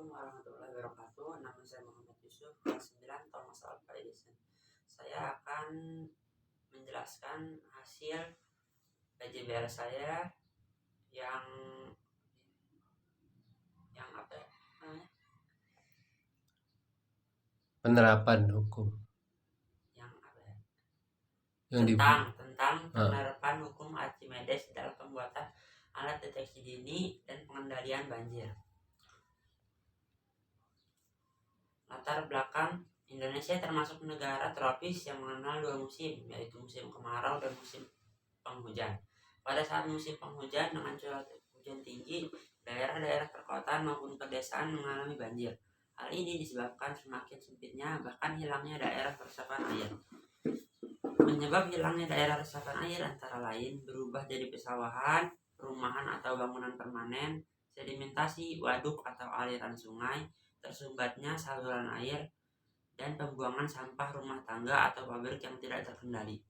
Assalamualaikum warahmatullahi wabarakatuh. Nama saya Muhammad Yusuf, kelas 9 Thomas Alva Edison. Saya akan menjelaskan hasil PJBL saya yang apa ya? Penerapan hukum Yang apa ya? yang Tentang penerapan hukum Archimedes dalam pembuatan alat deteksi dini dan pengendalian banjir. Latar belakang: Indonesia termasuk negara tropis yang mengenal dua musim, yaitu musim kemarau dan musim penghujan. Pada saat musim penghujan dengan curah hujan tinggi, daerah-daerah perkotaan maupun pedesaan mengalami banjir. Hal ini disebabkan semakin sempitnya bahkan hilangnya daerah resapan air. Penyebab hilangnya daerah resapan air antara lain berubah jadi pesawahan, perumahan atau bangunan permanen, sedimentasi waduk atau aliran sungai, tersumbatnya saluran air, dan pembuangan sampah rumah tangga atau pabrik yang tidak terkendali.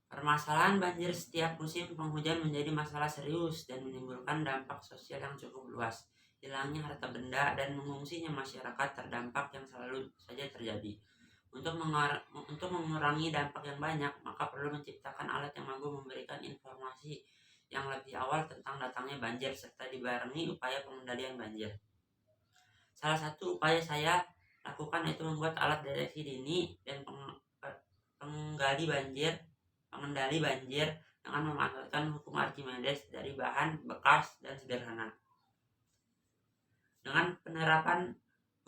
Permasalahan banjir setiap musim penghujan menjadi masalah serius dan menimbulkan dampak sosial yang cukup luas. Hilangnya harta benda dan mengungsinya masyarakat terdampak yang selalu saja terjadi. Untuk mengurangi dampak yang banyak, maka perlu menciptakan alat yang mampu memberikan informasi yang lebih awal tentang datangnya banjir serta dibarengi upaya pengendalian banjir. Salah satu upaya saya lakukan yaitu membuat alat deteksi dini dan pengendali banjir dengan memanfaatkan hukum Archimedes dari bahan bekas dan sederhana. Dengan penerapan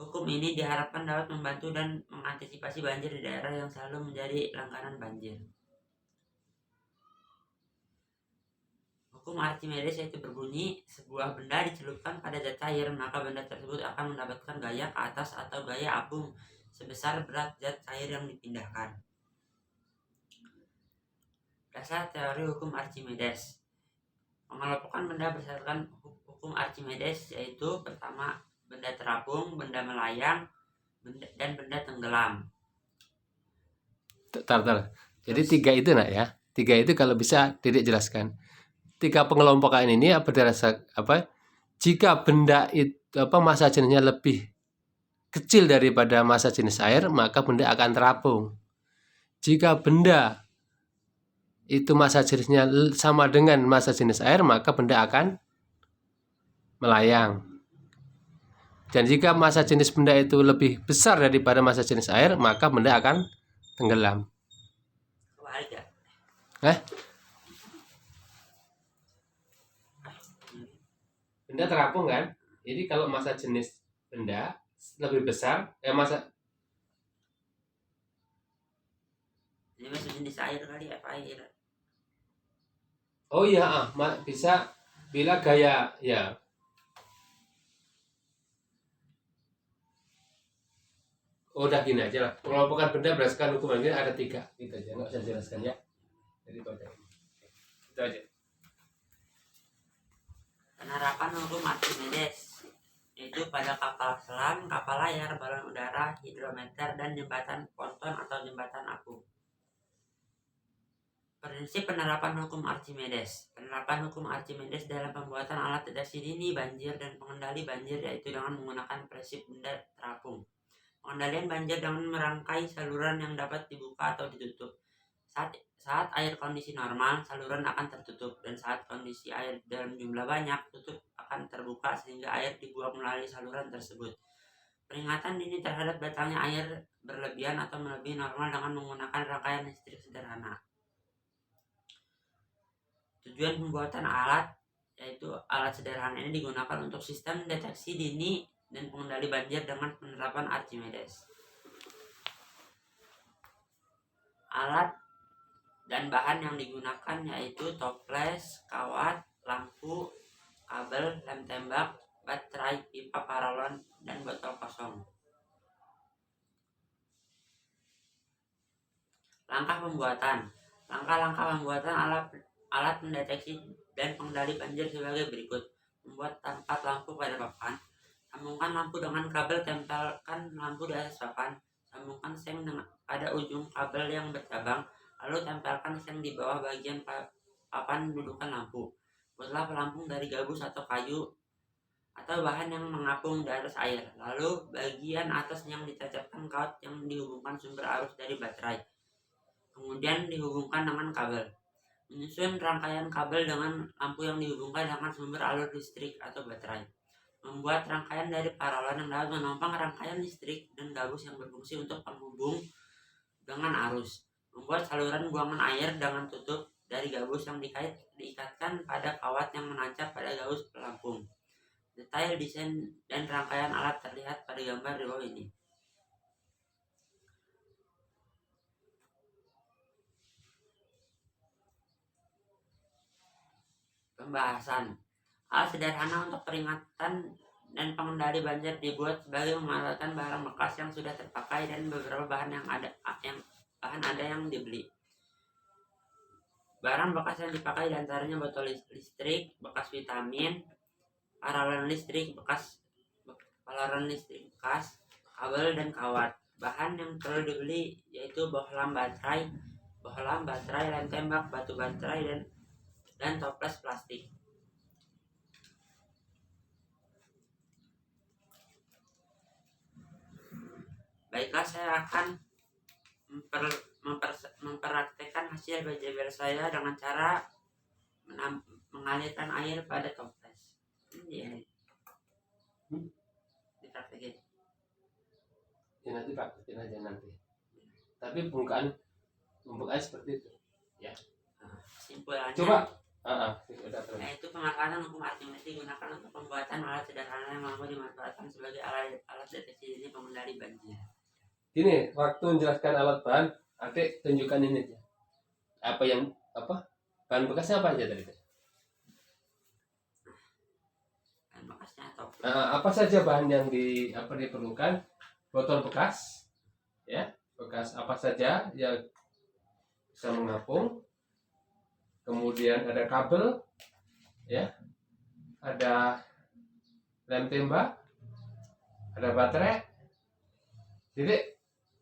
hukum ini diharapkan dapat membantu dan mengantisipasi banjir di daerah yang selalu menjadi langganan banjir. Hukum Archimedes yaitu berbunyi, sebuah benda dicelupkan pada zat cair, maka benda tersebut akan mendapatkan gaya ke atas atau gaya apung sebesar berat zat cair yang dipindahkan. Dasar teori hukum Archimedes. Mengelompokkan benda berdasarkan hukum Archimedes yaitu pertama, benda terapung, benda melayang, dan benda tenggelam. Jadi tiga itu ya. Tiga itu kalau bisa Dedek jelaskan. Tiga pengelompokan ini berdasarkan apa? Jika benda itu massa jenisnya lebih kecil daripada massa jenis air, maka benda akan terapung. Jika benda itu massa jenisnya sama dengan massa jenis air, maka benda akan melayang. Dan jika massa jenis benda itu lebih besar daripada massa jenis air, maka benda akan tenggelam. Benda terapung kan? Jadi kalau massa jenis benda lebih besar, massa ini massa jenis air kali apa air? Oh iya, bisa bila gaya ya. Oh, udah gini aja lah. Pengelompokan benda berdasarkan hukum ini ada tiga. Gitu aja, nggak usah jelaskan ya. Jadi itu aja. Itu aja. Penerapan hukum Archimedes itu pada kapal selam, kapal layar, balon udara, hidrometer, dan jembatan ponton atau jembatan apung. Prinsip penerapan hukum Archimedes. Penerapan hukum Archimedes dalam pembuatan alat deteksi dini banjir dan pengendali banjir yaitu dengan menggunakan prinsip benda terapung. Pengendalian banjir dengan merangkai saluran yang dapat dibuka atau ditutup. Saat air kondisi normal, saluran akan tertutup, dan saat kondisi air dalam jumlah banyak, tutup akan terbuka sehingga air dibuang melalui saluran tersebut. Peringatan dini terhadap datangnya air berlebihan atau melebihi normal dengan menggunakan rangkaian listrik sederhana. Tujuan pembuatan alat yaitu alat sederhana ini digunakan untuk sistem deteksi dini dan pengendali banjir dengan penerapan Archimedes. Alat dan bahan yang digunakan yaitu toples, kawat, lampu, kabel, lem tembak, baterai, pipa paralon, dan botol kosong. Langkah-langkah pembuatan alat mendeteksi dan pengendali banjir sebagai berikut. Membuat tempat lampu pada papan. Sambungkan lampu dengan kabel, tempelkan lampu di atas papan. Sambungkan seng pada ujung kabel yang bercabang, lalu tempelkan seng di bawah bagian papan, dudukkan lampu. Buatlah pelampung dari gabus atau kayu atau bahan yang mengapung di atas air. Lalu bagian atas yang ditancapkan kawat yang dihubungkan sumber arus dari baterai. Kemudian dihubungkan dengan kabel. Menyusun rangkaian kabel dengan lampu yang dihubungkan dengan sumber alur listrik atau baterai. Membuat rangkaian dari paralon yang dapat menopang rangkaian listrik dan gabus yang berfungsi untuk penghubung dengan arus. Membuat saluran buangan air dengan tutup dari gabus yang diikatkan pada kawat yang menancap pada gabus pelampung. Detail desain dan rangkaian alat terlihat pada gambar di bawah ini. Pembahasan. Alat sederhana untuk peringatan dan pengendali banjir dibuat sebagai memanfaatkan barang bekas yang sudah terpakai dan beberapa bahan yang dibeli. Barang bekas yang dipakai diantaranya botol listrik, bekas vitamin, paralon listrik bekas, kabel dan kawat. Bahan yang perlu dibeli yaitu bohlam baterai, lem tembak, batu baterai dan toples plastik. Baiklah, saya akan mempraktekkan hasil belajar saya dengan cara mengalirkan air pada toples. Dipraktekin. Ya nanti praktekin aja nanti. Tapi pembukaan seperti itu. Ya. Kesimpulannya. Coba. Yaitu pemanfaatan hukum Archimedes digunakan untuk pembuatan alat sederhana yang mampu dimanfaatkan sebagai alat deteksi dini pengendali banjir. Gini, waktu menjelaskan alat bahan, adik tunjukkan ini aja. Bahan bekasnya apa aja tadi? Bahan bekasnya atau apa saja bahan yang diperlukan? Botol bekas, ya, bekas apa saja yang bisa mengapung. Kemudian ada kabel, ya, ada lem tembak, ada baterai. Jadi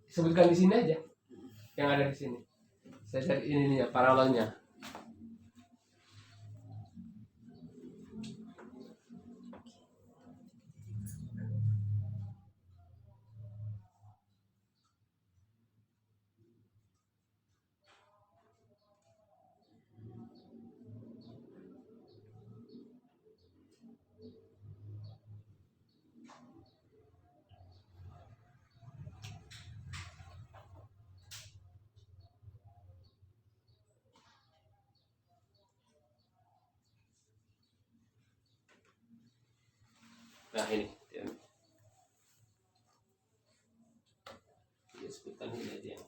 sebutkan di sini aja yang ada di sini. Saya cari ini nih ya, paralonnya. Nah ini dia sebutkan ini aja yang